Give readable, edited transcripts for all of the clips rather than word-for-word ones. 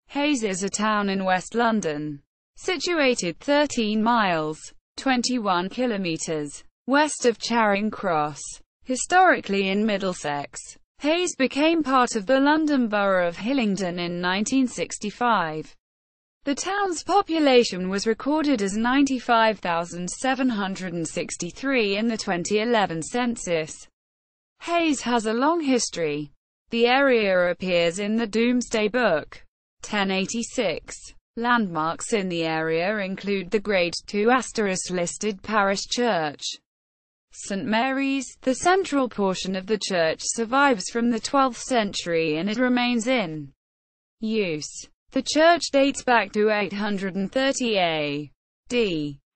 Hayes is a town in West London, situated 13 miles, 21 kilometres, west of Charing Cross. Historically in Middlesex, Hayes became part of the London Borough of Hillingdon in 1965. The town's population was recorded as 95,763 in the 2011 census. Hayes has a long history. The area appears in the Domesday Book. 1086. Landmarks in the area include the Grade II * listed Parish Church, St Mary's. The central portion of the church survives from the 12th century and it remains in use. The church dates back to 830 AD,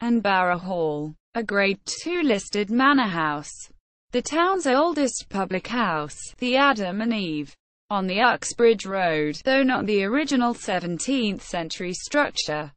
and Barra Hall, a Grade II listed manor house, the town's oldest public house, the Adam and Eve, on the Uxbridge Road, though not the original 17th-century structure,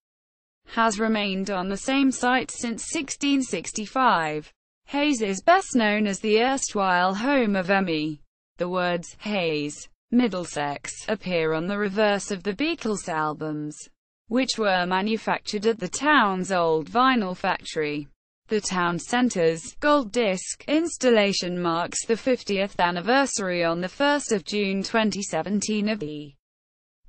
has remained on the same site since 1665. Hayes is best known as the erstwhile home of Emmy. The words Hayes, Middlesex appear on the reverse of the Beatles albums, which were manufactured at the town's old vinyl factory. The town centre's gold disc installation marks the 50th anniversary on the 1st of June 2017 of the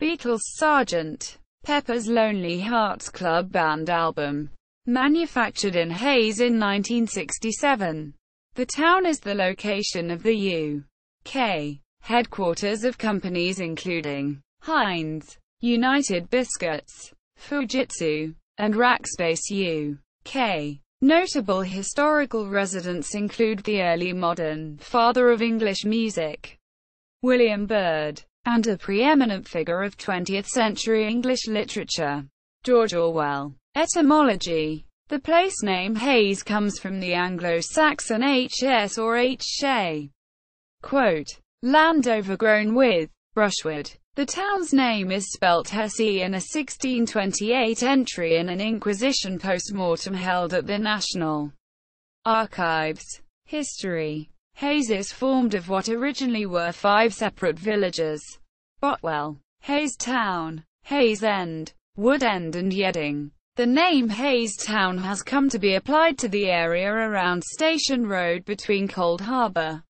Beatles' Sgt. Pepper's Lonely Hearts Club Band album, manufactured in Hayes in 1967. The town is the location of the U.K. headquarters of companies including Heinz, United Biscuits, Fujitsu, and Rackspace U.K. Notable historical residents include the early modern father of English music, William Byrd, and a preeminent figure of 20th-century English literature, George Orwell. Etymology. The place name Hayes comes from the Anglo-Saxon hs or hshay, quote, land overgrown with brushwood. The town's name is spelt Hesse in a 1628 entry in an Inquisition post-mortem held at the National Archives. History. Hayes is formed of what originally were 5 separate villages: Botwell, Hayes Town, Hayes End, Wood End and Yedding. The name Hayes Town has come to be applied to the area around Station Road between Cold Harbour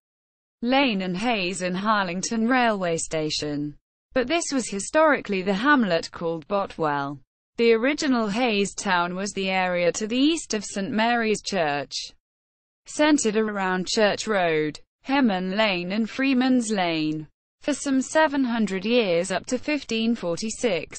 Lane and Hayes and Harlington railway station. But this was historically the hamlet called Botwell. The original Hayes Town was the area to the east of St Mary's Church, centred around Church Road, Hemon Lane and Freeman's Lane. For some 700 years up to 1546,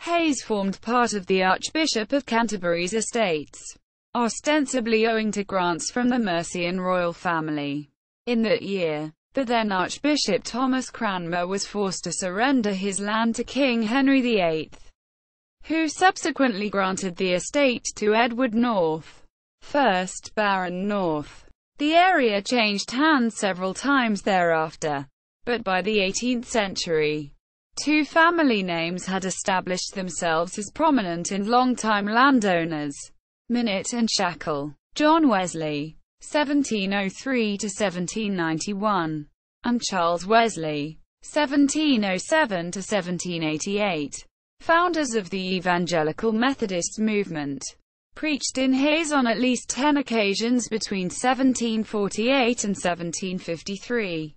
Hayes formed part of the Archbishop of Canterbury's estates, ostensibly owing to grants from the Mercian royal family. In that year, the then Archbishop Thomas Cranmer was forced to surrender his land to King Henry VIII, who subsequently granted the estate to Edward North, 1st Baron North. The area changed hands several times thereafter, but by the 18th century, 2 family names had established themselves as prominent and long-time landowners: Minute and Shackle. John Wesley, 1703 to 1791, and Charles Wesley, 1707 to 1788, founders of the Evangelical Methodist movement, preached in Hayes on at least 10 occasions between 1748 and 1753.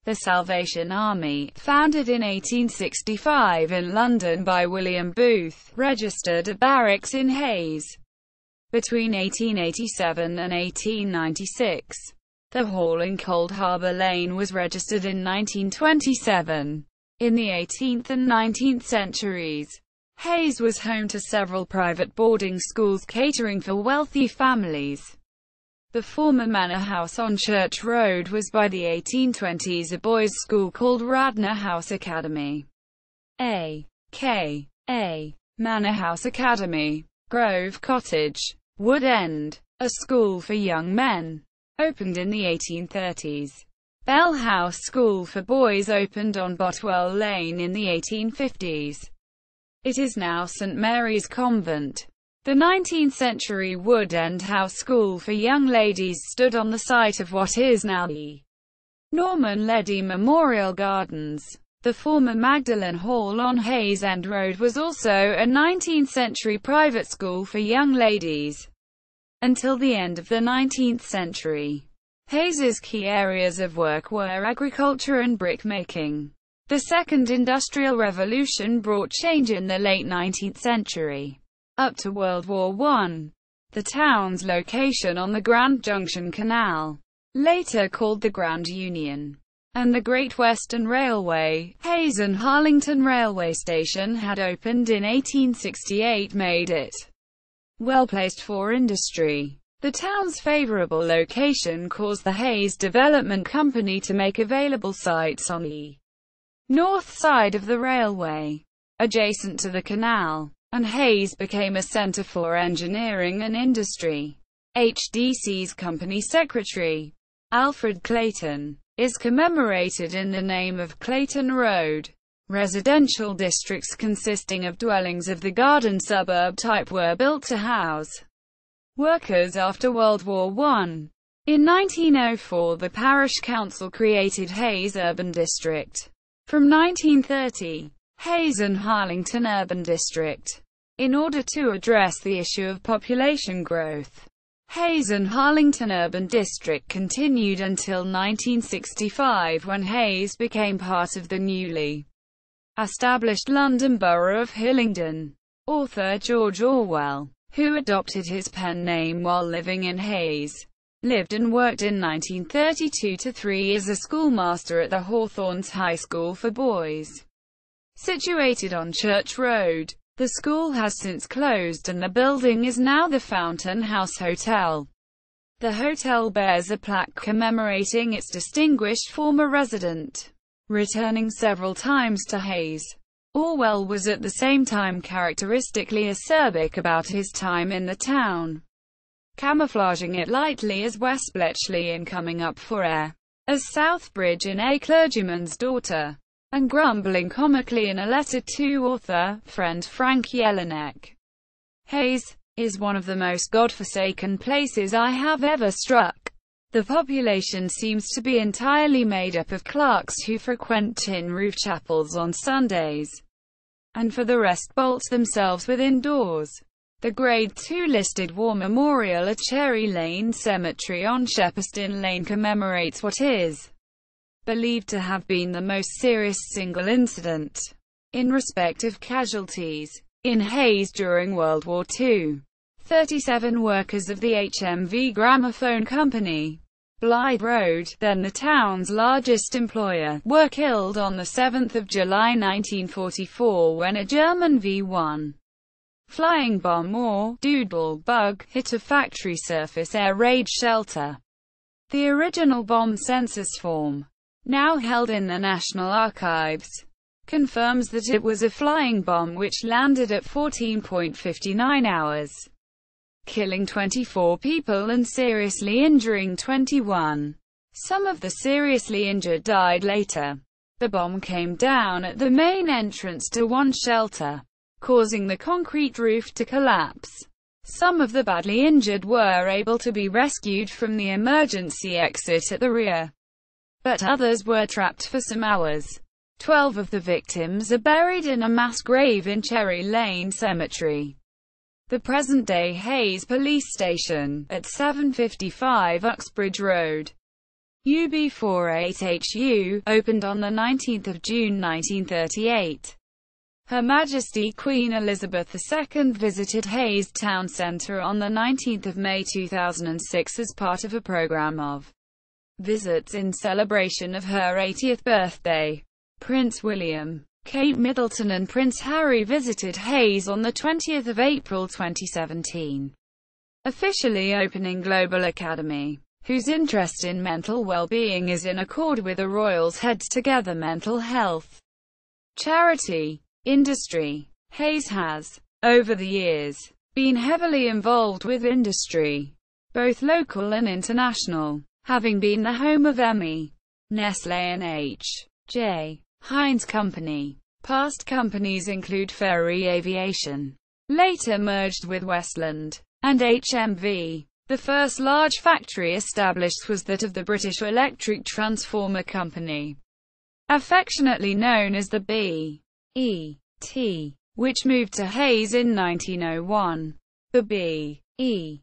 The Salvation Army, founded in 1865 in London by William Booth, registered a barracks in Hayes between 1887 and 1896. The hall in Cold Harbour Lane was registered in 1927. In the 18th and 19th centuries, Hayes was home to several private boarding schools catering for wealthy families. The former Manor House on Church Road was by the 1820s a boys' school called Radnor House Academy. A.K.A. Manor House Academy. Grove Cottage, Wood End, a school for young men, opened in the 1830s. Bell House School for Boys opened on Botwell Lane in the 1850s. It is now St Mary's Convent. The 19th-century Wood End House School for young ladies stood on the site of what is now the Norman Leddy Memorial Gardens. The former Magdalen Hall on Hayes End Road was also a 19th-century private school for young ladies. Until the end of the 19th century, Hayes's key areas of work were agriculture and brickmaking. The Second Industrial Revolution brought change in the late 19th century. Up to World War I, the town's location on the Grand Junction Canal, later called the Grand Union, and the Great Western Railway, Hayes and Harlington Railway Station had opened in 1868, made it well placed for industry. The town's favourable location caused the Hayes Development Company to make available sites on the north side of the railway, adjacent to the canal, and Hayes became a centre for engineering and industry. HDC's company secretary, Alfred Clayton, is commemorated in the name of Clayton Road. Residential districts consisting of dwellings of the garden suburb type were built to house workers after World War I. In 1904, the parish council created Hayes Urban District. From 1930, Hayes and Harlington Urban District. In order to address the issue of population growth, Hayes and Harlington Urban District continued until 1965, when Hayes became part of the newly established London Borough of Hillingdon. Author George Orwell, who adopted his pen name while living in Hayes, lived and worked in 1932 to 3 as a schoolmaster at the Hawthorns High School for Boys, situated on Church Road. The school has since closed and the building is now the Fountain House Hotel. The hotel bears a plaque commemorating its distinguished former resident, returning several times to Hayes. Orwell was at the same time characteristically acerbic about his time in the town, camouflaging it lightly as West Bletchley in Coming Up for Air, as Southbridge in A Clergyman's Daughter, and grumbling comically in a letter to author, friend Frank Jelinek. Hayes is one of the most godforsaken places I have ever struck. The population seems to be entirely made up of clerks who frequent tin-roof chapels on Sundays, and for the rest bolt themselves within doors. The Grade II listed war memorial at Cherry Lane Cemetery on Shepperton Lane commemorates what is believed to have been the most serious single incident, in respect of casualties, in Hayes during World War II. 37 workers of the HMV Gramophone Company, Blythe Road, then the town's largest employer, were killed on 7 July 1944 when a German V-1 flying bomb or doodle bug hit a factory surface air raid shelter. The original bomb census form, now held in the National Archives, confirms that it was a flying bomb which landed at 14.59 hours, killing 24 people and seriously injuring 21. Some of the seriously injured died later. The bomb came down at the main entrance to one shelter, causing the concrete roof to collapse. Some of the badly injured were able to be rescued from the emergency exit at the rear, but others were trapped for some hours. 12 of the victims are buried in a mass grave in Cherry Lane Cemetery. The present-day Hayes Police Station, at 755 Uxbridge Road, UB48HU, opened on 19 June 1938. Her Majesty Queen Elizabeth II visited Hayes Town Centre on 19 May 2006 as part of a programme of visits in celebration of her 80th birthday. Prince William, Kate Middleton and Prince Harry visited Hayes on 20 April 2017, officially opening Global Academy, whose interest in mental well-being is in accord with the Royals' Heads Together mental health charity. Industry. Hayes has, over the years, been heavily involved with industry, both local and international, having been the home of Emmy, Nestlé and H.J. Heinz Company. Past companies include Ferry Aviation, later merged with Westland, and HMV. The first large factory established was that of the British Electric Transformer Company. affectionately known as the B.E.T., which moved to Hayes in 1901. The B.E.T.'s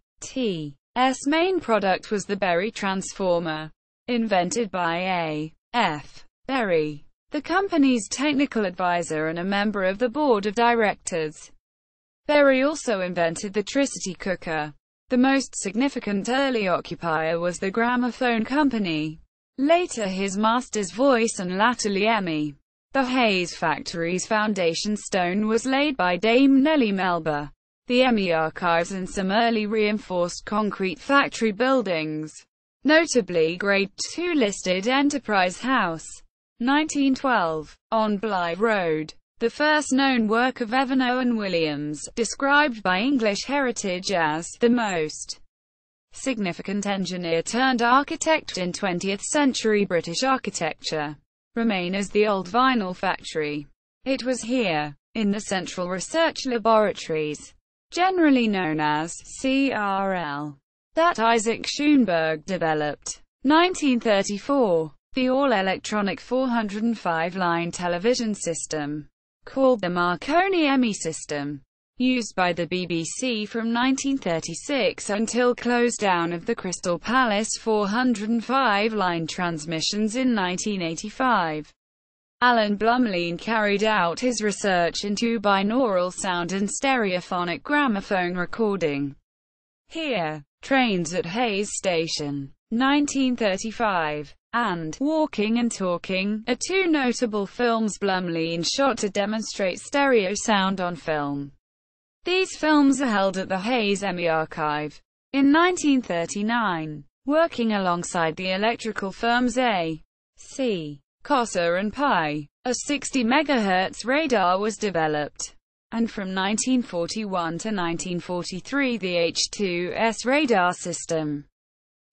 main product was the Berry transformer, invented by A.F. Berry, the company's technical advisor and a member of the board of directors. Berry also invented the Tricity cooker. The most significant early occupier was the gramophone company, later his master's voice and latterly EMI. The Hayes factory's foundation stone was laid by Dame Nellie Melba. The EMI archives and some early reinforced concrete factory buildings, notably Grade II listed Enterprise House, 1912, on Bly Road, the first known work of Evan Owen Williams, described by English Heritage as the most significant engineer-turned-architect in 20th-century British architecture, remain as the old vinyl factory. It was here, in the Central Research Laboratories, generally known as CRL, that Isaac Schoenberg developed, 1934, the all-electronic 405-line television system, called the Marconi EMI system, used by the BBC from 1936 until close down of the Crystal Palace 405-line transmissions in 1985. Alan Blumlein carried out his research into binaural sound and stereophonic gramophone recording. Here, Trains at Hayes Station, 1935, and Walking and Talking are two notable films Blumlein shot to demonstrate stereo sound on film. These films are held at the Hayes EMI Archive. In 1939, working alongside the electrical firms A.C. Cossa and Pi, a 60 MHz radar was developed, and from 1941 to 1943 the H2S radar system.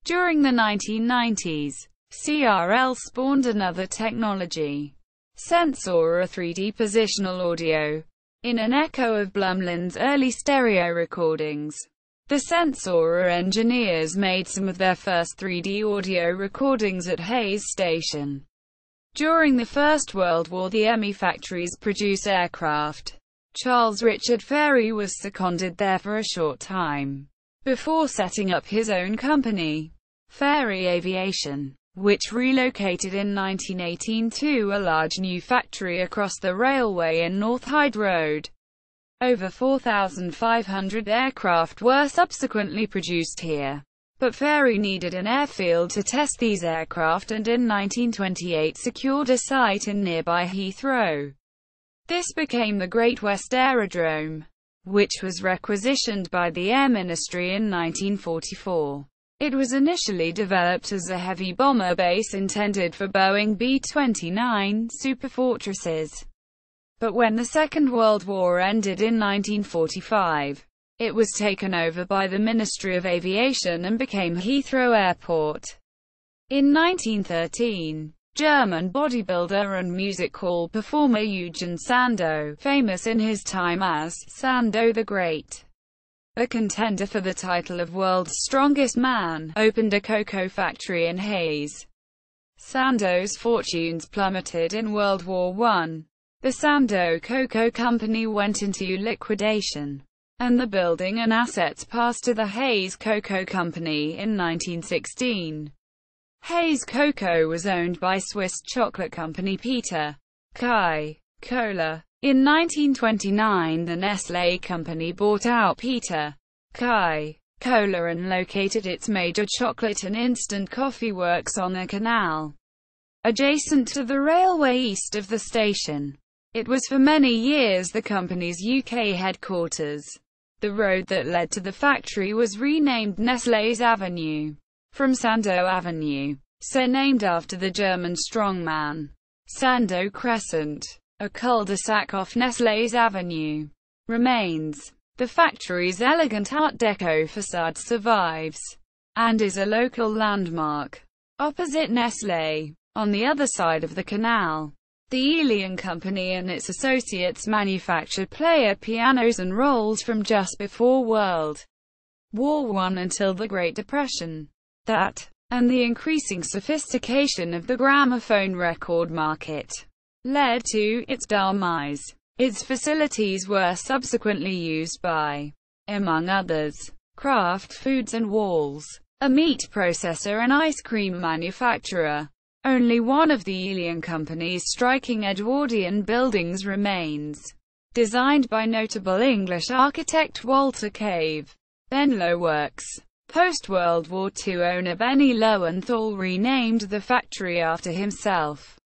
During the 1990s, CRL spawned another technology, Sensor or 3D positional audio, in an echo of Blumlein's early stereo recordings. The Sensor engineers made some of their first 3D audio recordings at Hayes Station. During the First World War, the EMI factories produce aircraft. Charles Richard Ferry was seconded there for a short time, before setting up his own company, Ferry Aviation, which relocated in 1918 to a large new factory across the railway in North Hyde Road. Over 4,500 aircraft were subsequently produced here, but Ferry needed an airfield to test these aircraft and in 1928 secured a site in nearby Heathrow. This became the Great West Aerodrome, which was requisitioned by the Air Ministry in 1944. It was initially developed as a heavy bomber base intended for Boeing B-29 Superfortresses. But when the Second World War ended in 1945, it was taken over by the Ministry of Aviation and became Heathrow Airport. In 1913, German bodybuilder and music hall performer Eugen Sandow, famous in his time as Sandow the Great, a contender for the title of World's Strongest Man, opened a cocoa factory in Hayes. Sandow's fortunes plummeted in World War I. The Sandow Cocoa Company went into liquidation, and the building and assets passed to the Hayes Cocoa Company in 1916. Hayes Cocoa was owned by Swiss chocolate company Peter Kai Cola. In 1929 the Nestlé company bought out Peter Kai Cola and located its major chocolate and instant coffee works on a canal adjacent to the railway east of the station. It was for many years the company's UK headquarters. The road that led to the factory was renamed Nestlé's Avenue, from Sandow Avenue, surnamed after the German strongman. Sandow Crescent, a cul-de-sac off Nestlé's Avenue, remains. The factory's elegant Art Deco facade survives, and is a local landmark. Opposite Nestlé, on the other side of the canal, the Elian Company and its associates manufactured player pianos and rolls from just before World War I until the Great Depression. That and the increasing sophistication of the gramophone record market led to its demise. Its facilities were subsequently used by, among others, Kraft Foods and Walls, a meat processor and ice cream manufacturer. Only one of the Ealing Company's striking Edwardian buildings remains, designed by notable English architect Walter Cave. Benlow Works. Post-World War II owner Benny Lowenthal renamed the factory after himself.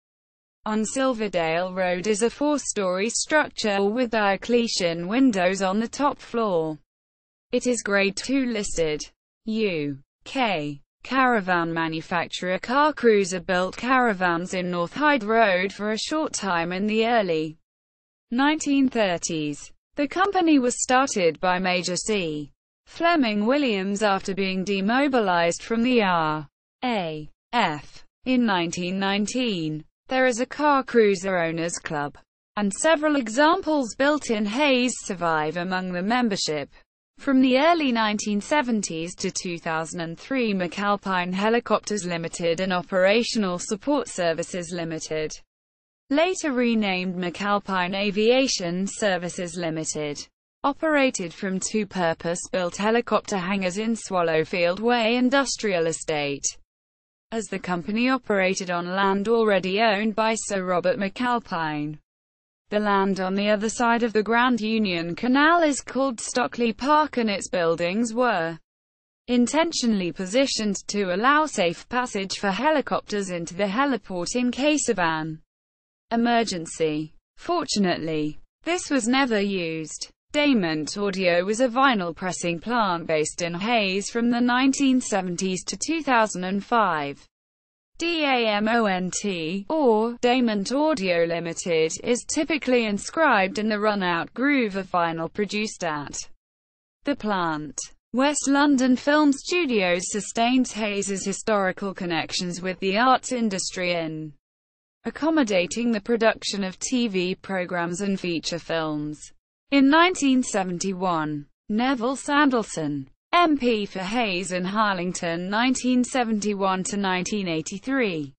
On Silverdale Road is a four-story structure with Diocletian windows on the top floor. It is Grade II listed. U.K. caravan manufacturer Car Cruiser built caravans in North Hyde Road for a short time in the early 1930s. The company was started by Major C. Fleming Williams after being demobilized from the RAF in 1919. There is a Car Cruiser Owners Club, and several examples built in Hayes survive among the membership. From the early 1970s to 2003, McAlpine Helicopters Limited and Operational Support Services Limited, later renamed McAlpine Aviation Services Limited, operated from two purpose-built helicopter hangars in Swallowfield Way Industrial Estate, as the company operated on land already owned by Sir Robert McAlpine. The land on the other side of the Grand Union Canal is called Stockley Park, and its buildings were intentionally positioned to allow safe passage for helicopters into the heliport in case of an emergency. Fortunately, this was never used. Damont Audio was a vinyl pressing plant based in Hayes from the 1970s to 2005. DAMONT, or Damont Audio Limited, is typically inscribed in the run-out groove of vinyl produced at the plant. West London Film Studios sustains Hayes's historical connections with the arts industry in accommodating the production of TV programs and feature films. In 1971, Neville Sanderson, MP for Hayes and Harlington 1971–1983,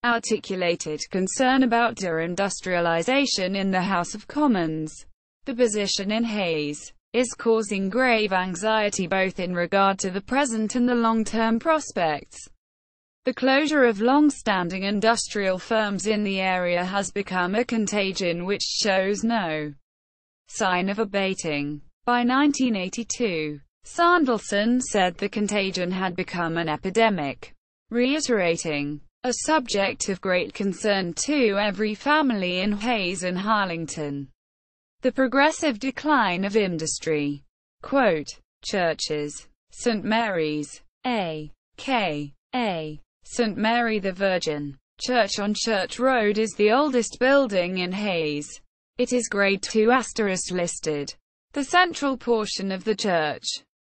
articulated concern about deindustrialisation in the House of Commons. The position in Hayes is causing grave anxiety both in regard to the present and the long-term prospects. The closure of long-standing industrial firms in the area has become a contagion which shows no sign of abating. By 1982, Sanderson said the contagion had become an epidemic, reiterating, "a subject of great concern to every family in Hayes and Harlington, the progressive decline of industry." Quote, churches. St. Mary's, a.k.a. St. Mary the Virgin Church on Church Road is the oldest building in Hayes. It is Grade II * listed. The central portion of the church,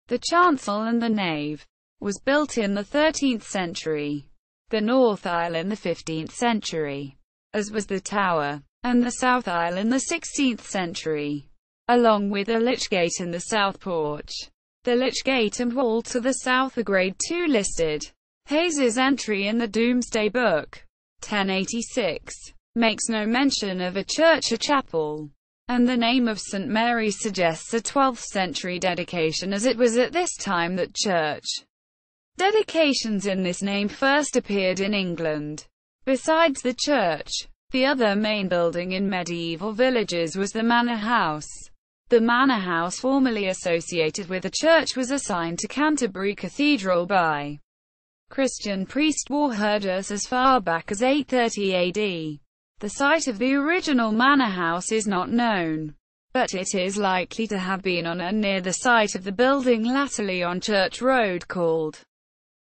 the chancel and the nave, was built in the 13th century, the north aisle in the 15th century, as was the tower, and the south aisle in the 16th century, along with a lychgate and the south porch. The lychgate and wall to the south are Grade II listed. Hayes's entry in the Domesday Book, 1086, makes no mention of a church or chapel, and the name of St. Mary suggests a 12th century dedication, as it was at this time that church dedications in this name first appeared in England. Besides the church, the other main building in medieval villages was the Manor House. The Manor House, formerly associated with the church, was assigned to Canterbury Cathedral by Christian priest Warherdus as far back as 830 AD. The site of the original manor house is not known, but it is likely to have been on and near the site of the building latterly on Church Road called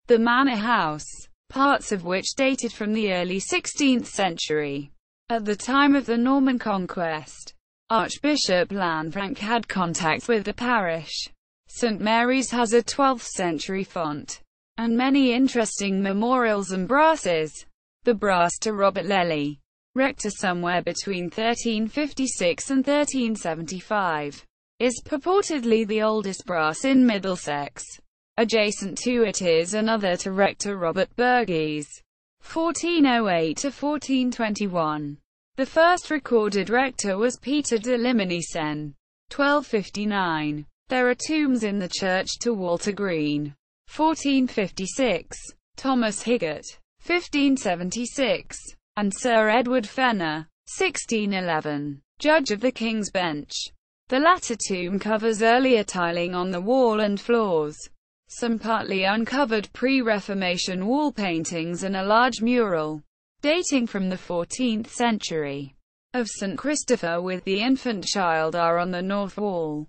the Manor House, parts of which dated from the early 16th century. At the time of the Norman conquest, Archbishop Lanfranc had contact with the parish. St. Mary's has a 12th century font, and many interesting memorials and brasses. The brass to Robert Lely, rector somewhere between 1356 and 1375, is purportedly the oldest brass in Middlesex. Adjacent to it is another to Rector Robert Burgess, 1408–1421. The first recorded rector was Peter de Limini Sen, 1259. There are tombs in the church to Walter Green, 1456, Thomas Higgett, 1576, and Sir Edward Fenner, 1611, Judge of the King's Bench. The latter tomb covers earlier tiling on the wall and floors, some partly uncovered pre-Reformation wall paintings and a large mural, dating from the 14th century, of St. Christopher with the infant child are on the north wall.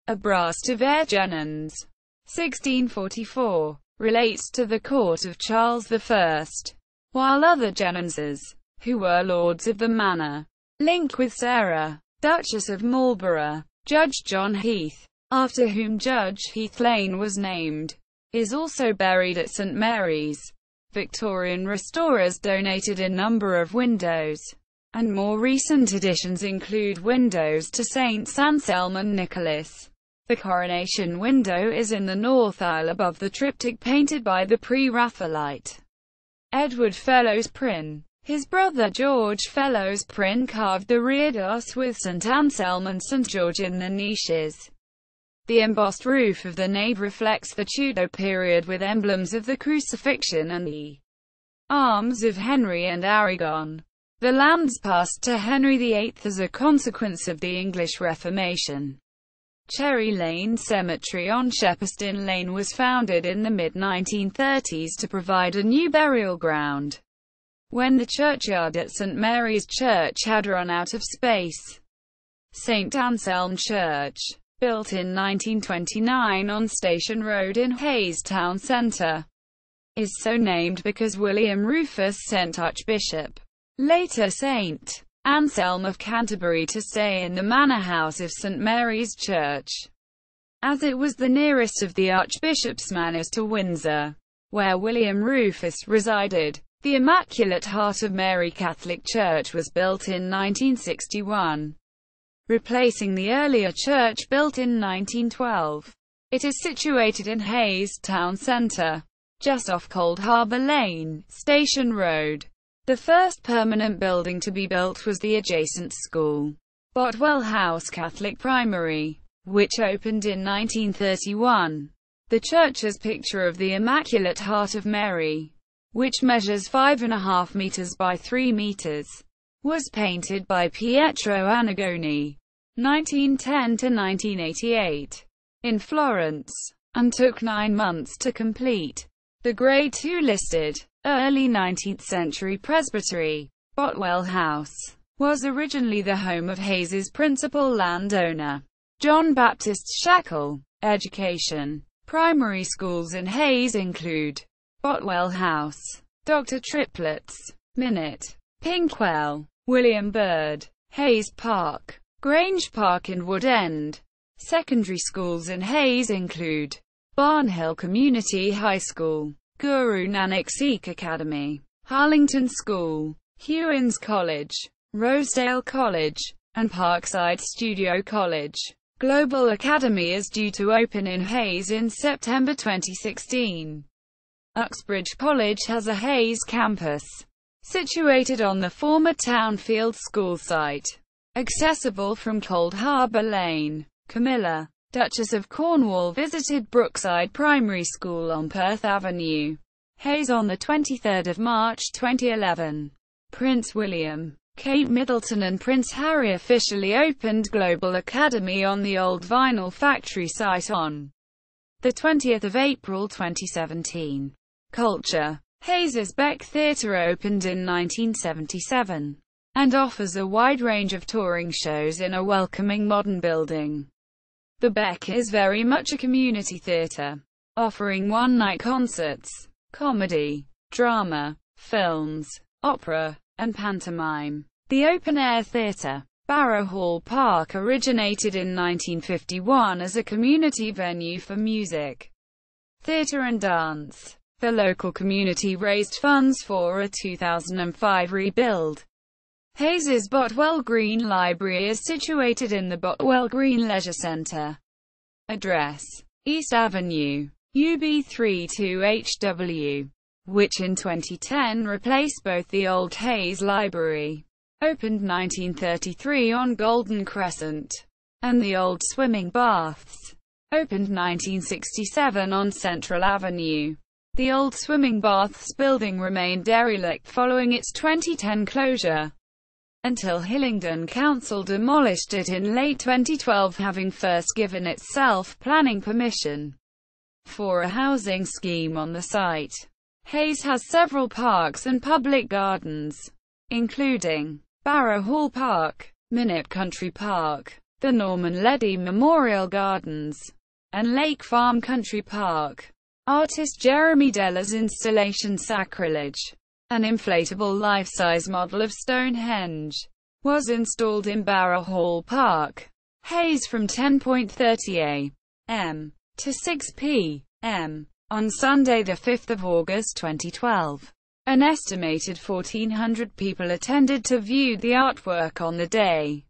A brass to Vergenons, 1644, relates to the court of Charles I, while other Genonses, who were lords of the manor, linked with Sarah, Duchess of Marlborough, Judge John Heath, after whom Judge Heath Lane was named, is also buried at St. Mary's. Victorian restorers donated a number of windows, and more recent additions include windows to Saints Anselm and Nicholas. The coronation window is in the north aisle above the triptych painted by the pre-Raphaelite Edward Fellows Prynne. His brother George Fellows Prynne carved the reredos with St. Anselm and St. George in the niches. The embossed roof of the nave reflects the Tudor period with emblems of the crucifixion and the arms of Henry and Aragon. The lands passed to Henry VIII as a consequence of the English Reformation. Cherry Lane Cemetery on Shepperton Lane was founded in the mid-1930s to provide a new burial ground, when the churchyard at St. Mary's Church had run out of space. St. Anselm Church, built in 1929 on Station Road in Hayes town centre, is so named because William Rufus sent Archbishop, later St. Anselm of Canterbury, to stay in the Manor House of St. Mary's Church, as it was the nearest of the Archbishop's manors to Windsor, where William Rufus resided. The Immaculate Heart of Mary Catholic Church was built in 1961, replacing the earlier church built in 1912. It is situated in Hayes town centre, just off Cold Harbour Lane, Station Road. The first permanent building to be built was the adjacent school, Botwell House Catholic Primary, which opened in 1931. The church's picture of the Immaculate Heart of Mary, which measures 5.5 meters by 3 meters, was painted by Pietro Annigoni, 1910–1988, in Florence, and took 9 months to complete. The Grade II listed, early 19th century presbytery, Botwell House, was originally the home of Hayes's principal landowner, John Baptist Shackle. Education. Primary schools in Hayes include Botwell House, Dr. Triplets, Minute, Pinkwell, William Byrd, Hayes Park, Grange Park and Wood End. Secondary schools in Hayes include Barnhill Community High School, Guru Nanak Sikh Academy, Harlington School, Hewins College, Rosedale College, and Parkside Studio College. Global Academy is due to open in Hayes in September 2016. Uxbridge College has a Hayes campus, situated on the former Townfield School site, accessible from Cold Harbour Lane. Camilla, Duchess of Cornwall, visited Brookside Primary School on Perth Avenue, Hayes on 23 March 2011. Prince William, Kate Middleton and Prince Harry officially opened Global Academy on the old vinyl factory site on 20 April 2017. Culture. Hayes's Beck Theatre opened in 1977, and offers a wide range of touring shows in a welcoming modern building. The Beck is very much a community theatre, offering one-night concerts, comedy, drama, films, opera, and pantomime. The open-air theatre, Barra Hall Park, originated in 1951 as a community venue for music, theatre and dance. The local community raised funds for a 2005 rebuild. Hayes's Botwell Green Library is situated in the Botwell Green Leisure Centre. Address: East Avenue, UB32HW, which in 2010 replaced both the old Hayes Library, opened 1933 on Golden Crescent, and the old Swimming Baths, opened 1967 on Central Avenue. The old Swimming Baths building remained derelict following its 2010 closure, until Hillingdon Council demolished it in late 2012, having first given itself planning permission for a housing scheme on the site. Hayes has several parks and public gardens, including Barra Hall Park, Minute Country Park, the Norman Leddy Memorial Gardens, and Lake Farm Country Park. Artist Jeremy Deller's installation Sacrilege, an inflatable life-size model of Stonehenge, was installed in Barra Hall Park. Hayes from 10:30 a.m. to 6 p.m. on Sunday 5 August 2012. An estimated 1,400 people attended to view the artwork on the day.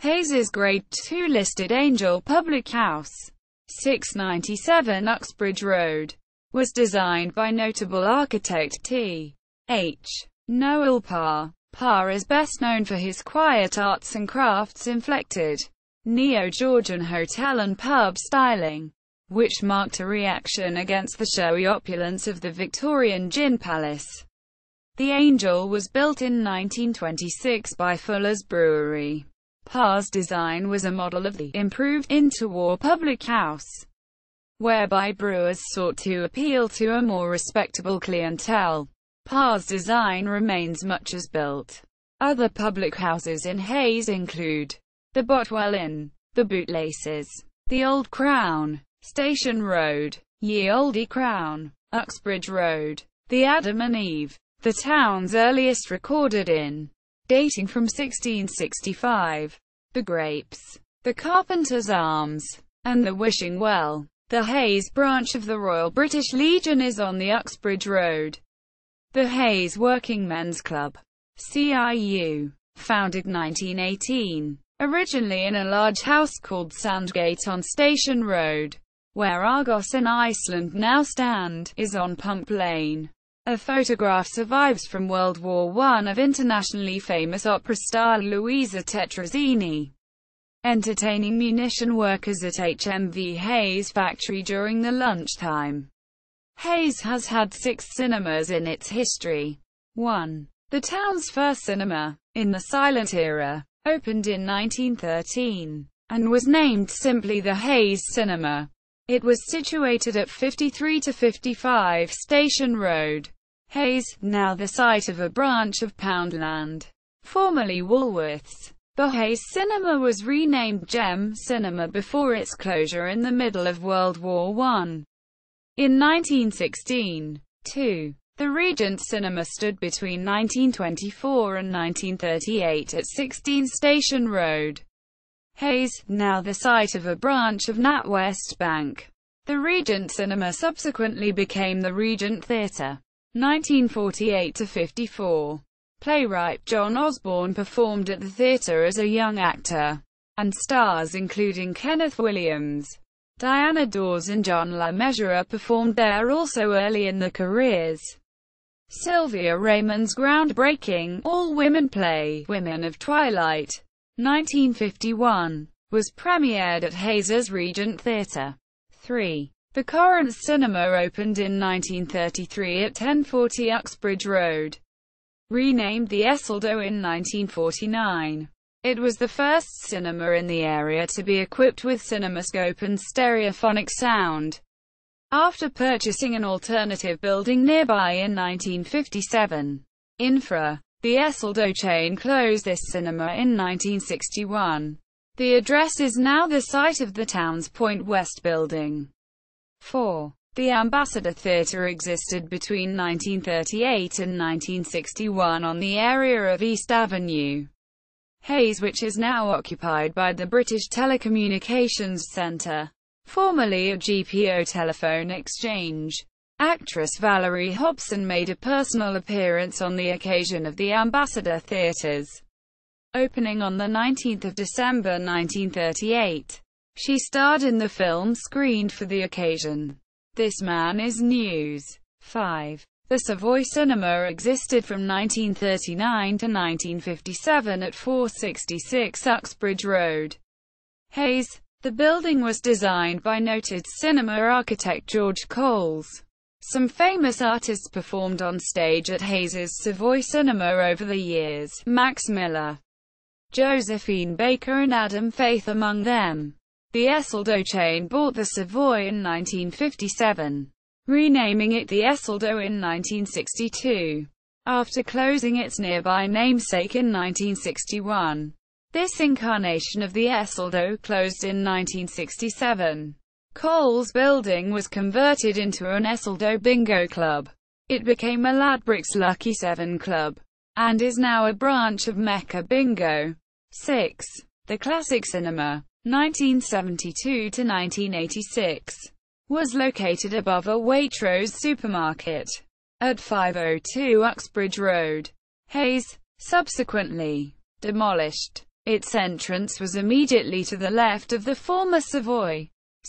Hayes's Grade II listed Angel Public House, 697 Uxbridge Road, was designed by notable architect T.H. Noel Parr. Parr is best known for his quiet arts and crafts inflected neo-Georgian hotel and pub styling, which marked a reaction against the showy opulence of the Victorian Gin Palace. The Angel was built in 1926 by Fuller's Brewery. Parr's design was a model of the improved interwar public house, whereby brewers sought to appeal to a more respectable clientele. Parr's design remains much as built. Other public houses in Hayes include the Botwell Inn, the Bootlaces, the Old Crown, Station Road, Ye Olde Crown, Uxbridge Road, the Adam and Eve, the town's earliest recorded inn, dating from 1665, the Grapes, the Carpenter's Arms, and the Wishing Well. The Hayes branch of the Royal British Legion is on the Uxbridge Road. The Hayes Working Men's Club, CIU, founded 1918, originally in a large house called Sandgate on Station Road, where Argos in Iceland now stand, is on Pump Lane. A photograph survives from World War I of internationally famous opera star Luisa Tetrazzini entertaining munition workers at HMV Hayes factory during the lunchtime. Hayes has had 6 cinemas in its history. 1. The town's first cinema, in the silent era, opened in 1913, and was named simply the Hayes Cinema. It was situated at 53-55 Station Road, Hayes, now the site of a branch of Poundland, formerly Woolworths. The Hayes Cinema was renamed Gem Cinema before its closure in the middle of World War I. In 1916, 2. The Regent Cinema stood between 1924 and 1938 at 16 Station Road, Hayes, now the site of a branch of NatWest Bank. The Regent Cinema subsequently became the Regent Theatre. 1948-54. Playwright John Osborne performed at the theatre as a young actor, and stars including Kenneth Williams, Diana Dawes and John Le Mesurier performed there also early in their careers. Sylvia Raymond's groundbreaking, all-women play, Women of Twilight, 1951, was premiered at Hayes' Regent Theatre. 3. The Corinth Cinema opened in 1933 at 1040 Uxbridge Road. Renamed the Eseldo in 1949. It was the first cinema in the area to be equipped with cinemascope and stereophonic sound. After purchasing an alternative building nearby in 1957, Infra, the Eseldo chain closed this cinema in 1961. The address is now the site of the town's Point West building. 4. The Ambassador Theatre existed between 1938 and 1961 on the area of East Avenue, Hayes, which is now occupied by the British Telecommunications Centre, formerly a GPO telephone exchange. Actress Valerie Hobson made a personal appearance on the occasion of the Ambassador Theatre's opening on the 19th of December 1938. She starred in the film screened for the occasion. This man is news. 5. The Savoy Cinema existed from 1939 to 1957 at 466 Uxbridge Road, Hayes. The building was designed by noted cinema architect George Coles. Some famous artists performed on stage at Hayes's Savoy Cinema over the years, Max Miller, Josephine Baker and Adam Faith among them. The Esseldo chain bought the Savoy in 1957, renaming it the Esseldo in 1962, after closing its nearby namesake in 1961. This incarnation of the Esseldo closed in 1967. Coles Building was converted into an Esseldo Bingo Club. It became a Ladbrokes Lucky 7 Club, and is now a branch of Mecca Bingo. 6. The Classic Cinema, 1972 to 1986, was located above a Waitrose supermarket at 502 Uxbridge Road, Hayes, subsequently demolished. Its entrance was immediately to the left of the former Savoy.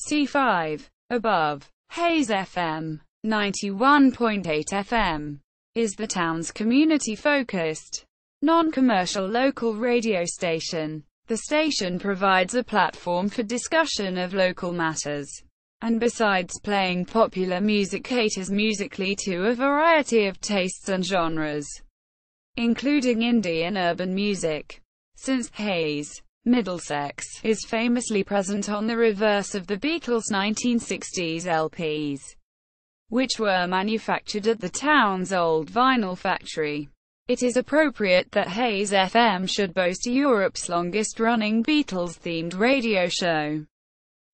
C5. Above. Hayes FM, 91.8 FM, is the town's community-focused, non-commercial local radio station. The station provides a platform for discussion of local matters, and besides playing popular music, caters musically to a variety of tastes and genres, including indie and urban music. Since Hayes, Middlesex, is famously present on the reverse of the Beatles' 1960s LPs, which were manufactured at the town's old vinyl factory, it is appropriate that Hayes FM should boast Europe's longest-running Beatles-themed radio show.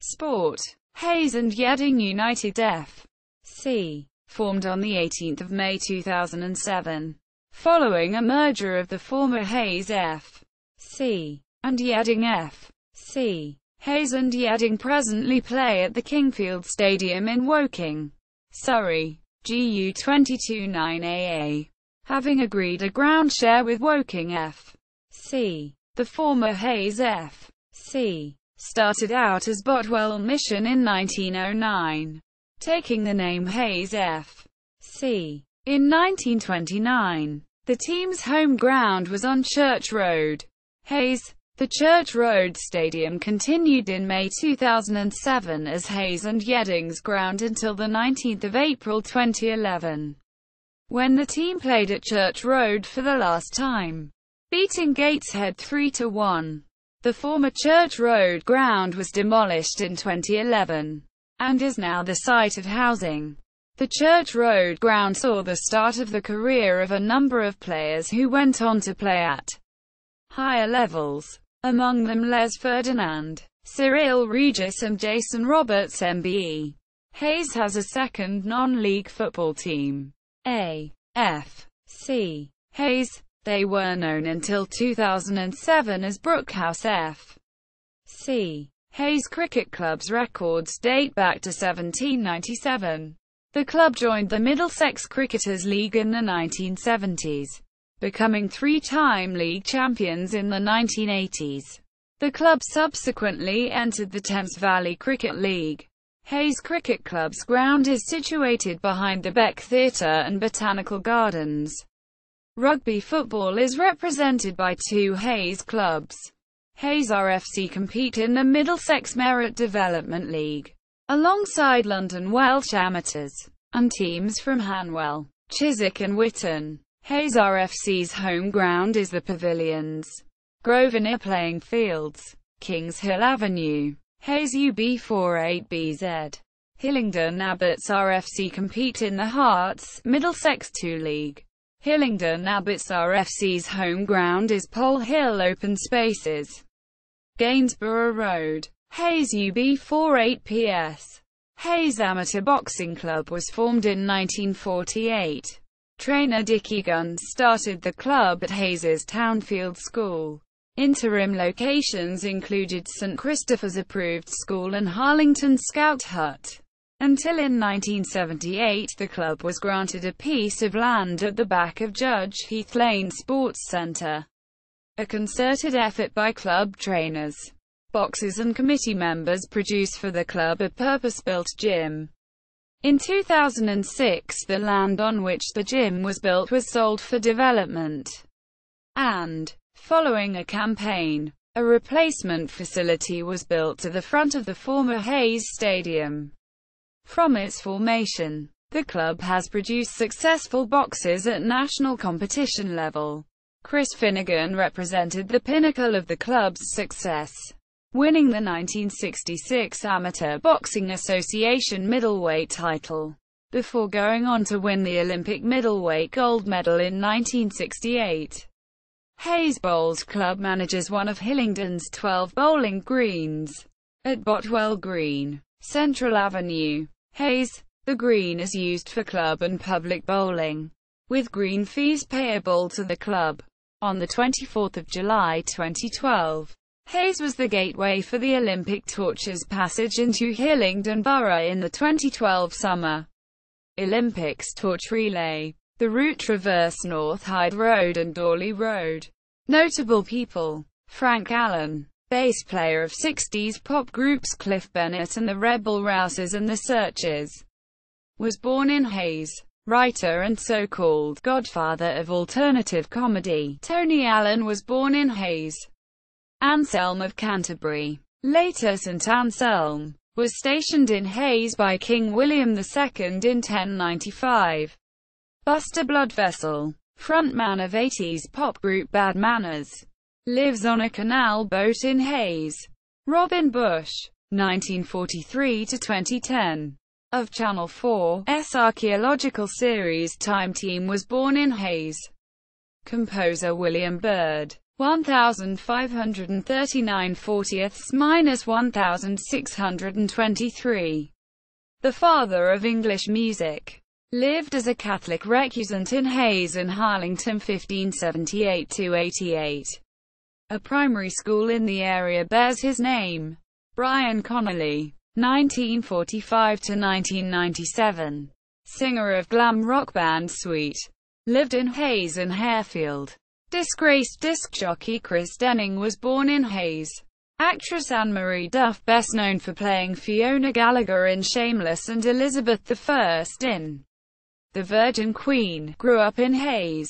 Sport. Hayes and Yeading United F.C. formed on the 18th of May 2007, following a merger of the former Hayes F.C. and Yeading F.C. Hayes and Yeading presently play at the Kingfield Stadium in Woking, Surrey, GU 229AA, having agreed a ground share with Woking F.C. The former Hayes F.C. started out as Botwell Mission in 1909, taking the name Hayes F.C. In 1929, the team's home ground was on Church Road, Hayes. The Church Road Stadium continued in May 2007 as Hayes and Yeading's ground until the 19th of April 2011, when the team played at Church Road for the last time, beating Gateshead 3-1. The former Church Road ground was demolished in 2011, and is now the site of housing. The Church Road ground saw the start of the career of a number of players who went on to play at higher levels, among them Les Ferdinand, Cyril Regis and Jason Roberts MBE. Hayes has a second non-league football team, A.F.C. Hayes. They were known until 2007 as Brookhouse F.C. Hayes Cricket Club's records date back to 1797. The club joined the Middlesex Cricketers' League in the 1970s, becoming three-time league champions in the 1980s. The club subsequently entered the Thames Valley Cricket League. Hayes Cricket Club's ground is situated behind the Beck Theatre and Botanical Gardens. Rugby football is represented by two Hayes clubs. Hayes RFC compete in the Middlesex Merit Development League, alongside London Welsh amateurs, and teams from Hanwell, Chiswick and Whitton. Hayes RFC's home ground is the Pavilions, Grosvenor Playing Fields, Kings Hill Avenue, Hayes UB48BZ. Hillingdon Abbots RFC compete in the Hearts, Middlesex 2 League. Hillingdon Abbots RFC's home ground is Pole Hill Open Spaces, Gainsborough Road. Hayes UB48PS. Hayes Amateur Boxing Club was formed in 1948. Trainer Dickie Gunn started the club at Hayes's Townfield School. Interim locations included St Christopher's Approved School and Harlington Scout Hut. Until in 1978 the club was granted a piece of land at the back of Judge Heath Lane Sports Centre. A concerted effort by club trainers, boxers and committee members produced for the club a purpose-built gym. In 2006, the land on which the gym was built was sold for development, and, following a campaign, a replacement facility was built to the front of the former Hayes Stadium. From its formation, the club has produced successful boxers at national competition level. Chris Finnegan represented the pinnacle of the club's success, winning the 1966 Amateur Boxing Association middleweight title, before going on to win the Olympic middleweight gold medal in 1968. Hayes Bowls Club manages one of Hillingdon's 12 bowling greens, at Botwell Green, Central Avenue, Hayes. The green is used for club and public bowling, with green fees payable to the club. On the 24th of July 2012, Hayes was the gateway for the Olympic torch's passage into Hillingdon Borough in the 2012 Summer Olympics torch relay. The route traversed North Hyde Road and Dawley Road. Notable people: Frank Allen, bass player of 60s pop groups Cliff Bennett and the Rebel Rouses and the Searchers, was born in Hayes. Writer and so-called godfather of alternative comedy, Tony Allen was born in Hayes. Anselm of Canterbury, later St Anselm, was stationed in Hayes by King William II in 1095. Buster Bloodvessel, frontman of 80s pop group Bad Manners, lives on a canal boat in Hayes. Robin Bush, 1943–2010, of Channel 4's archaeological series Time Team, was born in Hayes. Composer William Byrd, 1539 40th–1623, the father of English music, lived as a Catholic recusant in Hayes and Harlington 1578–88. A primary school in the area bears his name. Brian Connolly, 1945–1997, singer of glam rock band Sweet, lived in Hayes and Harefield. Disgraced disc jockey Chris Denning was born in Hayes. Actress Anne-Marie Duff, best known for playing Fiona Gallagher in Shameless and Elizabeth I in The Virgin Queen, grew up in Hayes,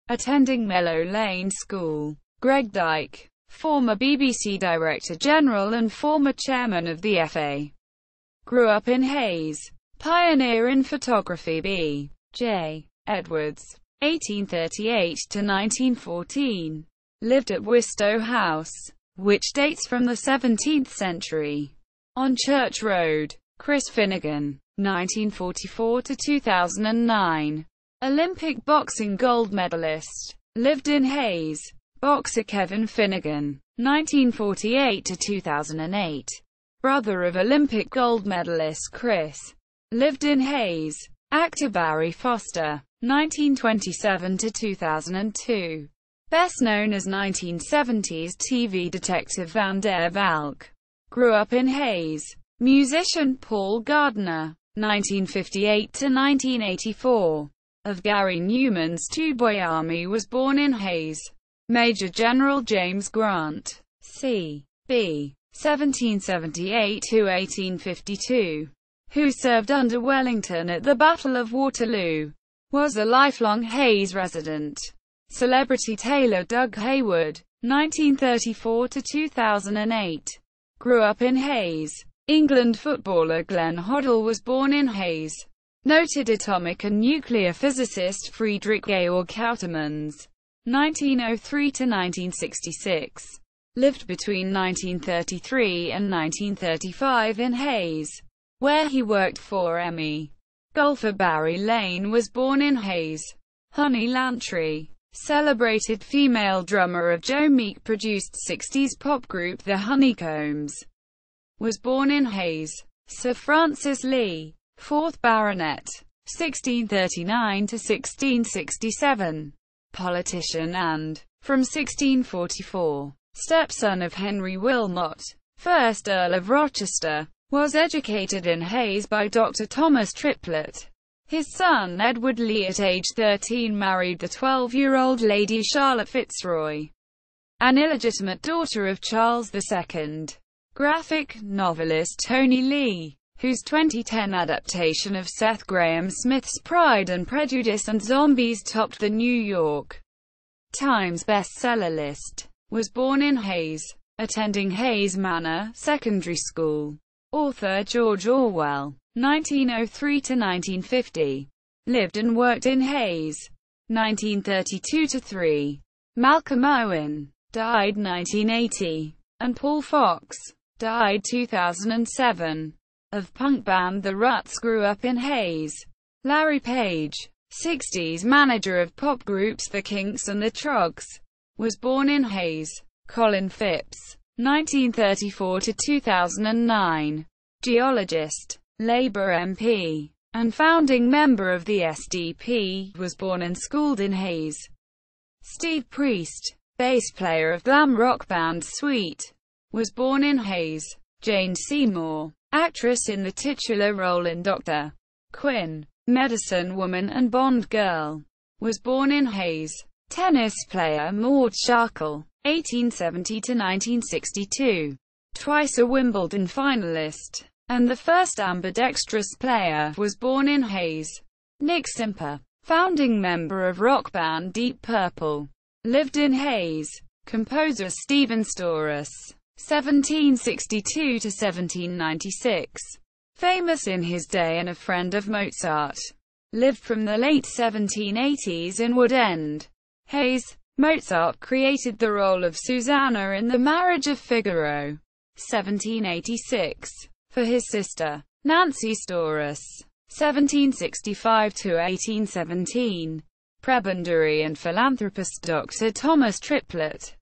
attending Mellow Lane School. Greg Dyke, former BBC Director General and former chairman of the FA, grew up in Hayes. Pioneer in photography B. J. Edwards, 1838–1914, lived at Wistow House, which dates from the 17th century, on Church Road. Chris Finnegan, 1944–2009, Olympic boxing gold medalist, lived in Hayes. Boxer Kevin Finnegan, 1948–2008, brother of Olympic gold medalist Chris, lived in Hayes. Actor Barry Foster, 1927–2002, best known as 1970s TV detective Van der Valk, grew up in Hayes. Musician Paul Gardner, 1958–1984, of Gary Newman's Two-Boy Army, was born in Hayes. Major General James Grant, C.B. 1778–1852, who served under Wellington at the Battle of Waterloo, was a lifelong Hayes resident. Celebrity tailor Doug Hayward, 1934–2008, grew up in Hayes. England footballer Glenn Hoddle was born in Hayes. Noted atomic and nuclear physicist Friedrich Georg Kautermans, 1903–1966, lived between 1933 and 1935 in Hayes, where he worked for Emmy. Golfer Barry Lane was born in Hayes. Honey Lantry, celebrated female drummer of Joe Meek-produced 60s pop group The Honeycombs, was born in Hayes. Sir Francis Lee, 4th Baronet, 1639–1667, politician and, from 1644, stepson of Henry Wilmot, 1st Earl of Rochester, was educated in Hayes by Dr. Thomas Triplett. His son Edward Lee at age 13 married the 12-year-old Lady Charlotte Fitzroy, an illegitimate daughter of Charles II. Graphic novelist Tony Lee, whose 2010 adaptation of Seth Grahame-Smith's Pride and Prejudice and Zombies topped the New York Times bestseller list, was born in Hayes, attending Hayes Manor Secondary School. Author George Orwell, 1903–1950, lived and worked in Hayes, 1932–3. Malcolm Owen, died 1980, and Paul Fox, died 2007, of punk band The Ruts grew up in Hayes. Larry Page, 60s manager of pop groups The Kinks and The Trogs, was born in Hayes. Colin Phipps, 1934–2009, geologist, Labour MP, and founding member of the SDP, was born and schooled in Hayes. Steve Priest, bass player of glam rock band Sweet, was born in Hayes. Jane Seymour, actress in the titular role in Dr. Quinn, Medicine Woman and Bond Girl, was born in Hayes. Tennis player Maud Sharkle, 1870–1962, twice a Wimbledon finalist, and the first ambidextrous player, was born in Hayes. Nick Simper, founding member of rock band Deep Purple, lived in Hayes. Composer Stephen Storus, 1762–1796, famous in his day and a friend of Mozart, lived from the late 1780s in Wood End, Hayes. Mozart created the role of Susanna in The Marriage of Figaro, 1786, for his sister, Nancy Storus, 1765–1817. Prebendary and philanthropist Dr. Thomas Triplett,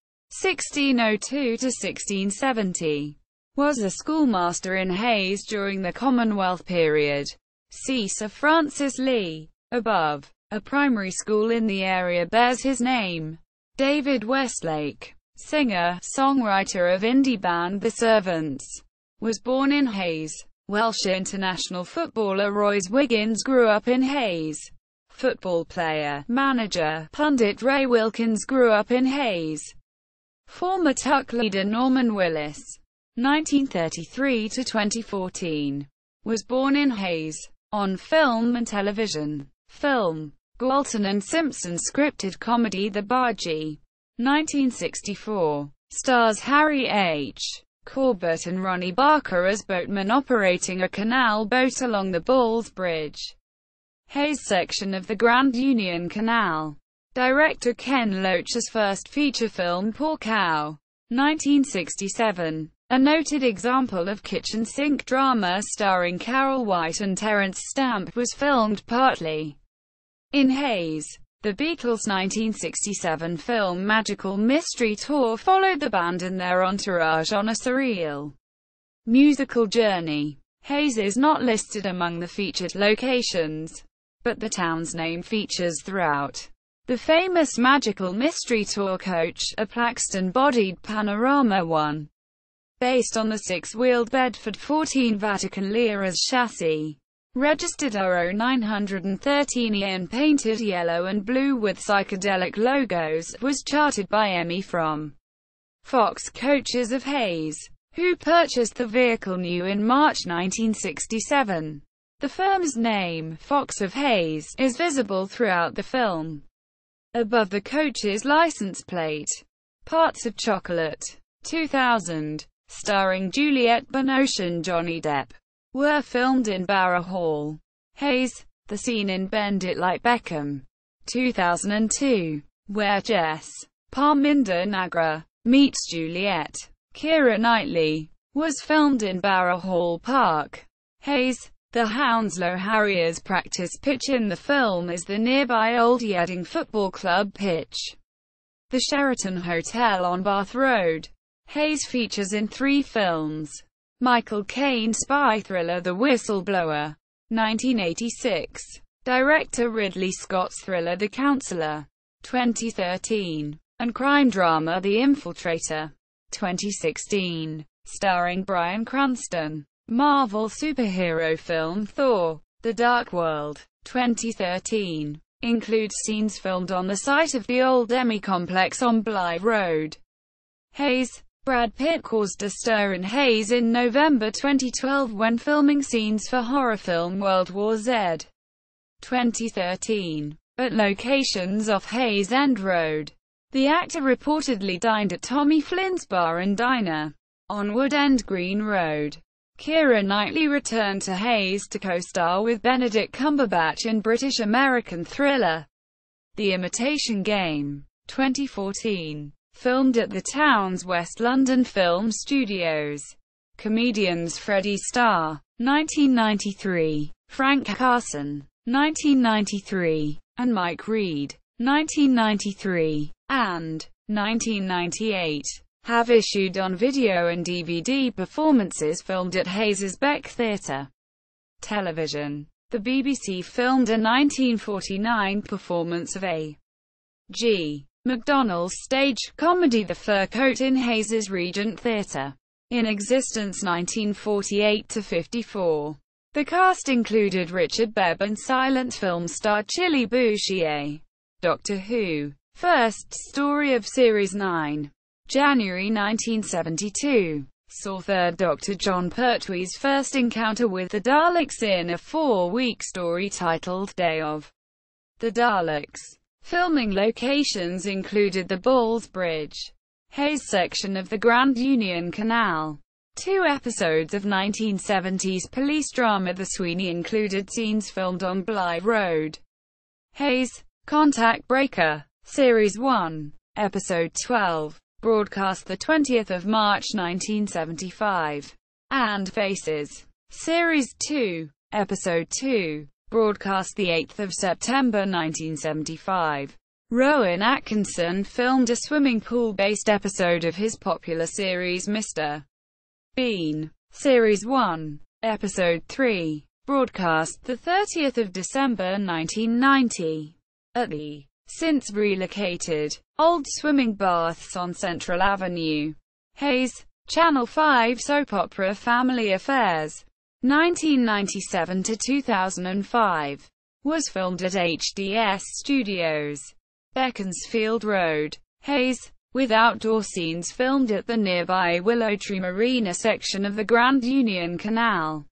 1602–1670, was a schoolmaster in Hayes during the Commonwealth period. See Sir Francis Lee, above. A primary school in the area bears his name. David Westlake, singer, songwriter of indie band The Servants, was born in Hayes. Welsh international footballer Royce Wiggins grew up in Hayes. Football player, manager, pundit Ray Wilkins grew up in Hayes. Former Tuck leader Norman Willis, 1933–2014, was born in Hayes. On film and television. Film. Galton and Simpson scripted comedy The Bargee, 1964, stars Harry H. Corbett and Ronnie Barker as boatmen operating a canal boat along the Balls Bridge, Hayes section of the Grand Union Canal. Director Ken Loach's first feature film Poor Cow, 1967, a noted example of kitchen sink drama starring Carol White and Terence Stamp, was filmed partly in Hayes. The Beatles' 1967 film Magical Mystery Tour followed the band and their entourage on a surreal musical journey. Hayes is not listed among the featured locations, but the town's name features throughout. The famous Magical Mystery Tour coach, a Plaxton-bodied Panorama 1, based on the six-wheeled Bedford 14 Vatican Liras chassis, registered RO 913E and painted yellow and blue with psychedelic logos, was chartered by Emmy from Fox Coaches of Hayes, who purchased the vehicle new in March 1967. The firm's name, Fox of Hayes, is visible throughout the film. Above the coach's license plate. Parts of Chocolate, 2000, starring Juliette Binoche and Johnny Depp, were filmed in Barra Hall, Hayes. The scene in Bend It Like Beckham, 2002, where Jess Parminder Nagra meets Juliet Keira Knightley, was filmed in Barra Hall Park, Hayes. The Hounslow Harriers practice pitch in the film is the nearby Old Yeading Football Club pitch. The Sheraton Hotel on Bath Road, Hayes features in 3 films. Michael Caine spy thriller The Whistleblower, 1986. Director Ridley Scott's thriller The Counselor, 2013. And crime drama The Infiltrator, 2016. Starring Bryan Cranston. Marvel superhero film Thor: The Dark World, 2013, includes scenes filmed on the site of the old Emmy complex on Blythe Road, Hayes. Brad Pitt caused a stir in Hayes in November 2012 when filming scenes for horror film World War Z. 2013. At locations off Hayes End Road. The actor reportedly dined at Tommy Flynn's Bar and Diner on Wood End Green Road. Keira Knightley returned to Hayes to co-star with Benedict Cumberbatch in British-American thriller The Imitation Game. 2014. Filmed at the town's West London Film Studios. Comedians Freddie Starr, 1993, Frank Carson, 1993, and Mike Reed, 1993, and 1998, have issued on video and DVD performances filmed at Hayes's Beck Theatre. Television. The BBC filmed a 1949 performance of A. G. McDonnell's stage comedy The Fur Coat in Hayes's Regent Theatre. In existence 1948–54. The cast included Richard Bebb and silent film star Chili Bouchier. Doctor Who. First story of Series 9. January 1972. Saw Third Doctor John Pertwee's first encounter with the Daleks in a 4-week story titled Day of the Daleks. Filming locations included the Balls Bridge, Hayes section of the Grand Union Canal. 2 episodes of 1970s police drama The Sweeney included scenes filmed on Blythe Road. Hayes. Contact Breaker. Series 1. Episode 12. Broadcast the 20th of March 1975. And Faces. Series 2. Episode 2. Broadcast the 8th of September 1975. Rowan Atkinson filmed a swimming pool-based episode of his popular series Mr. Bean. Series 1. Episode 3. Broadcast the 30th of December 1990. At the since relocated old swimming baths on Central Avenue. Hayes. Channel 5 soap opera Family Affairs. 1997–2005. Was filmed at HDS Studios. Beaconsfield Road. Hayes. With outdoor scenes filmed at the nearby Willowtree Marina section of the Grand Union Canal.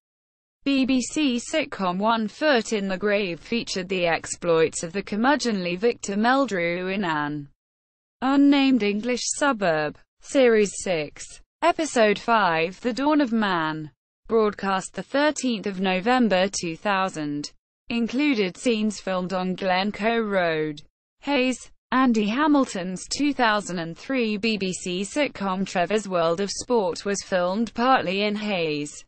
BBC sitcom One Foot in the Grave featured the exploits of the curmudgeonly Victor Meldrew in an unnamed English suburb. Series 6. Episode 5 The Dawn of Man. Broadcast the 13th of November 2000. Included scenes filmed on Glencoe Road. Hayes. Andy Hamilton's 2003 BBC sitcom Trevor's World of Sport was filmed partly in Hayes.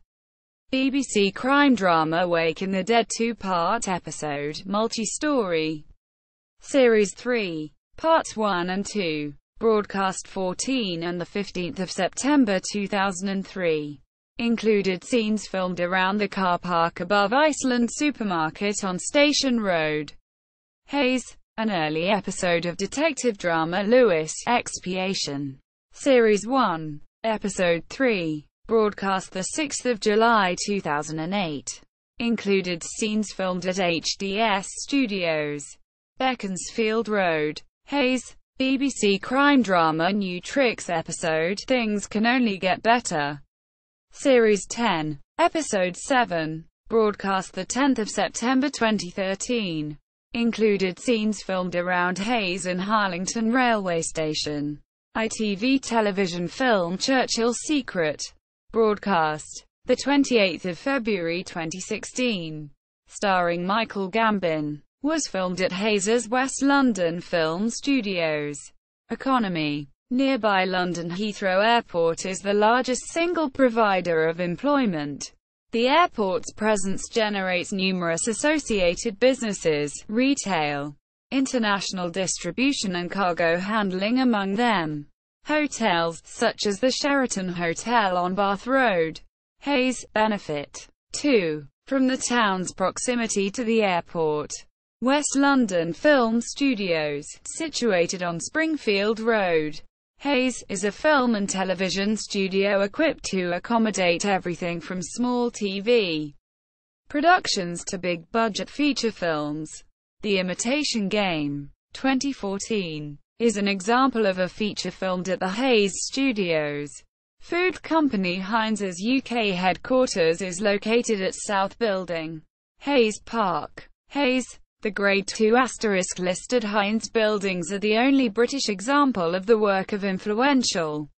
BBC crime drama Wake in the Dead 2-part episode, Multi-Story. Series 3. Parts 1 and 2. Broadcast 14 and 15 September 2003. Included scenes filmed around the car park above Iceland Supermarket on Station Road. Hayes. An early episode of detective drama Lewis, Expiation. Series 1. Episode 3. Broadcast the 6th of July 2008. Included scenes filmed at HDS Studios. Beaconsfield Road. Hayes. BBC crime drama New Tricks episode Things Can Only Get Better. Series 10. Episode 7. Broadcast the 10th of September 2013. Included scenes filmed around Hayes and Harlington railway station. ITV television film Churchill's Secret. Broadcast the 28th of February 2016. Starring Michael Gambon. Was filmed at Hayes's West London Film Studios. Economy. Nearby London Heathrow Airport is the largest single provider of employment. The airport's presence generates numerous associated businesses, retail, international distribution and cargo handling among them. Hotels, such as the Sheraton Hotel on Bath Road. Hayes, benefit, too, from the town's proximity to the airport. West London Film Studios, situated on Springfield Road. Hayes is a film and television studio equipped to accommodate everything from small TV productions to big-budget feature films. The Imitation Game. 2014. is an example of a feature filmed at the Hayes Studios. Food company Heinz's UK headquarters is located at South Building, Hayes Park. Hayes. The Grade II * listed Heinz buildings are the only British example of the work of influential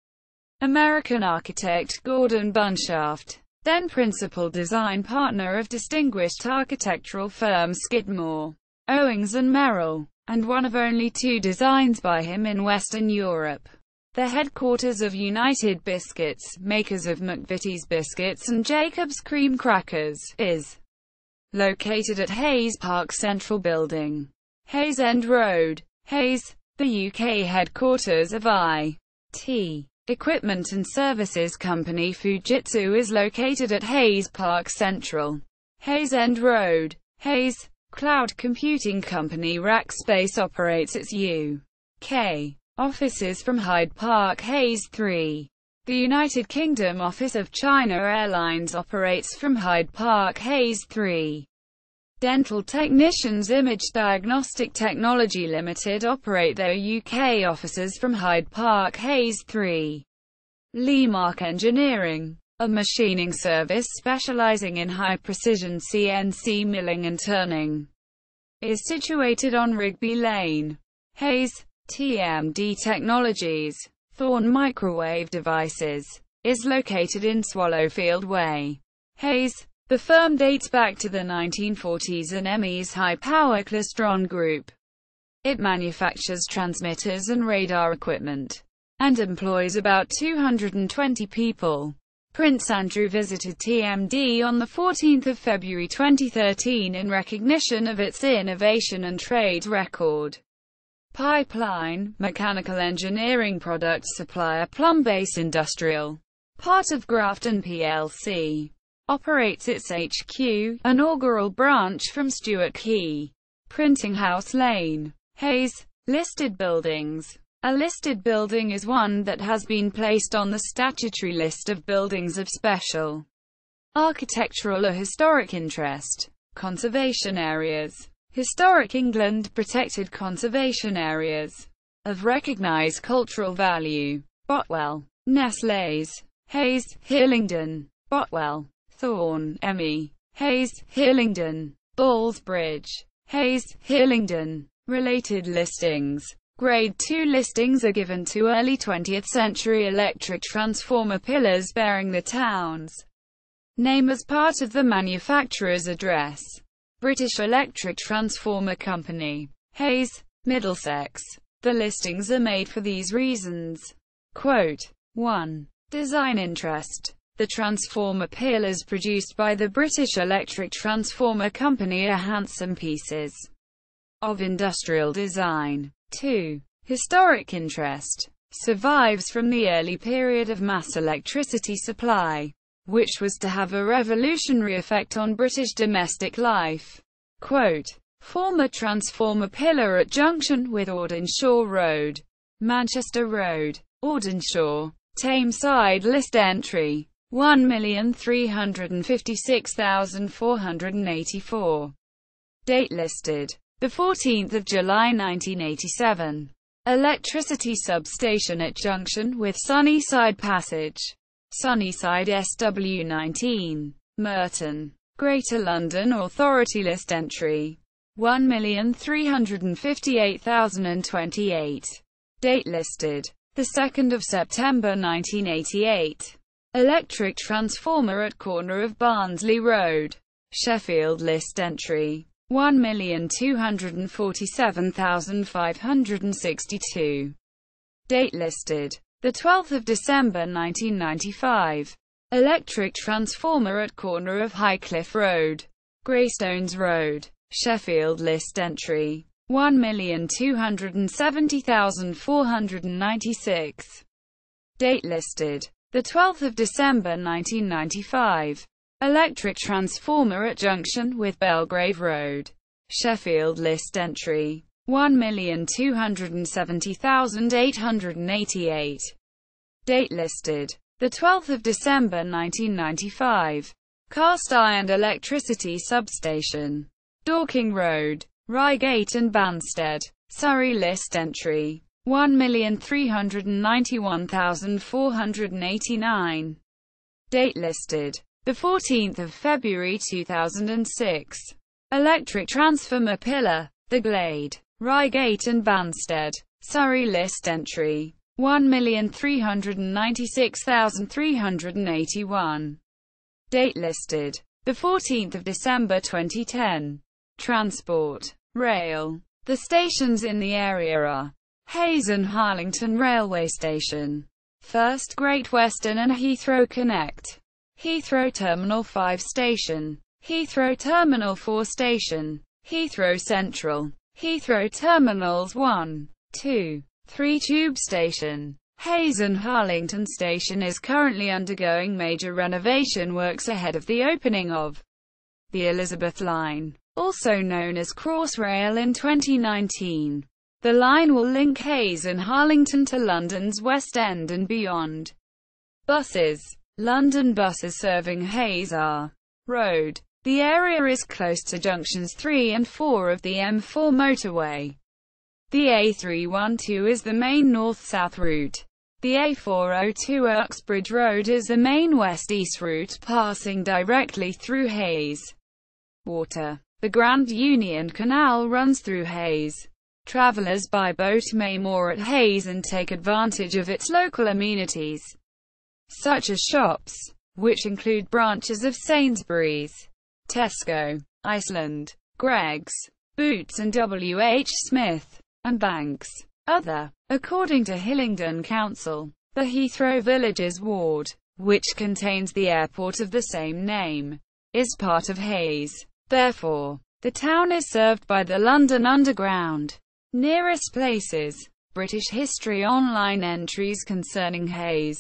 American architect Gordon Bunshaft, then principal design partner of distinguished architectural firm Skidmore, Owings and Merrill, and one of only 2 designs by him in Western Europe. The headquarters of United Biscuits, makers of McVitie's biscuits and Jacob's cream crackers, is located at Hayes Park Central Building, Hayes End Road, Hayes. The UK headquarters of IT equipment and services company Fujitsu is located at Hayes Park Central, Hayes End Road, Hayes. Cloud computing company Rackspace operates its UK offices from Hyde Park, Hayes 3. The United Kingdom office of China Airlines operates from Hyde Park, Hayes 3. Dental technicians Image Diagnostic Technology Limited operate their UK offices from Hyde Park, Hayes 3. Lemark Engineering, a machining service specializing in high-precision CNC milling and turning, is situated on Rigby Lane, Hayes. Tmd Technologies, Thorn Microwave Devices, is located in Swallowfield Way, Hayes. The firm dates back to the 1940s and ME's high-power Klystron Group. It manufactures transmitters and radar equipment, and employs about 220 people. Prince Andrew visited TMD on 14 February 2013 in recognition of its innovation and trade record. Pipeline, mechanical engineering product supplier Plumbase Industrial, part of Grafton plc, operates its HQ, inaugural branch from Stuart Quay, Printing House Lane, Hayes. Listed buildings. A listed building is one that has been placed on the statutory list of buildings of special architectural or historic interest. Conservation areas. Historic England protected conservation areas of recognised cultural value. Botwell, Nestles, Hayes, Hillingdon, Botwell, Thorn, ME, Hayes, Hillingdon, Ballsbridge, Hayes, Hillingdon. Related listings. Grade II listings are given to early 20th century electric transformer pillars bearing the town's name as part of the manufacturer's address. British Electric Transformer Company, Hayes, Middlesex. The listings are made for these reasons. Quote, 1. Design interest. The transformer pillars produced by the British Electric Transformer Company are handsome pieces of industrial design. 2. Historic interest. Survives from the early period of mass electricity supply, which was to have a revolutionary effect on British domestic life. Quote, former transformer pillar at junction with Audenshaw Road, Manchester Road, Audenshaw, Tameside. List entry 1,356,484. Date listed 14th of July 1987. Electricity substation at junction with Sunnyside Passage, Sunnyside SW19, Merton, Greater London Authority. List entry 1,358,028. Date listed 2nd of September 1988. Electric transformer at corner of Barnsley Road, Sheffield. List entry 1,247,562. Date listed 12th of December 1995. Electric transformer at corner of Highcliffe Road, Greystones Road, Sheffield. List entry 1,270,496. Date listed 12th of December 1995. Electric transformer at junction with Belgrave Road, Sheffield. List entry 1,270,888. Date listed 12th of December 1995. Cast iron electricity substation, Dorking Road, Reigate and Banstead, Surrey. List entry 1,391,489. Date listed. 14th of February 2006. Electric transformer pillar, The Glade, Reigate and Banstead, Surrey. List entry 1,396,381. Date listed. 14th of December 2010. Transport. Rail. The stations in the area are Hayes and Harlington Railway Station, First Great Western and Heathrow Connect. Heathrow Terminal 5 Station, Heathrow Terminal 4 Station, Heathrow Central, Heathrow Terminals 1, 2, 3 Tube Station. Hayes and Harlington Station is currently undergoing major renovation works ahead of the opening of the Elizabeth Line, also known as Crossrail, in 2019. The line will link Hayes and Harlington to London's West End and beyond. Buses. London buses serving Hayes are Road. The area is close to junctions 3 and 4 of the M4 motorway. The A312 is the main north-south route. The A402 Uxbridge Road is the main west-east route passing directly through Hayes. Water. The Grand Union Canal runs through Hayes. Travellers by boat may moor at Hayes and take advantage of its local amenities, such as shops, which include branches of Sainsbury's, Tesco, Iceland, Greggs, Boots and WH Smith, and banks. Other. According to Hillingdon Council, the Heathrow Villages ward, which contains the airport of the same name, is part of Hayes. Therefore, the town is served by the London Underground. Nearest places. British History Online entries concerning Hayes.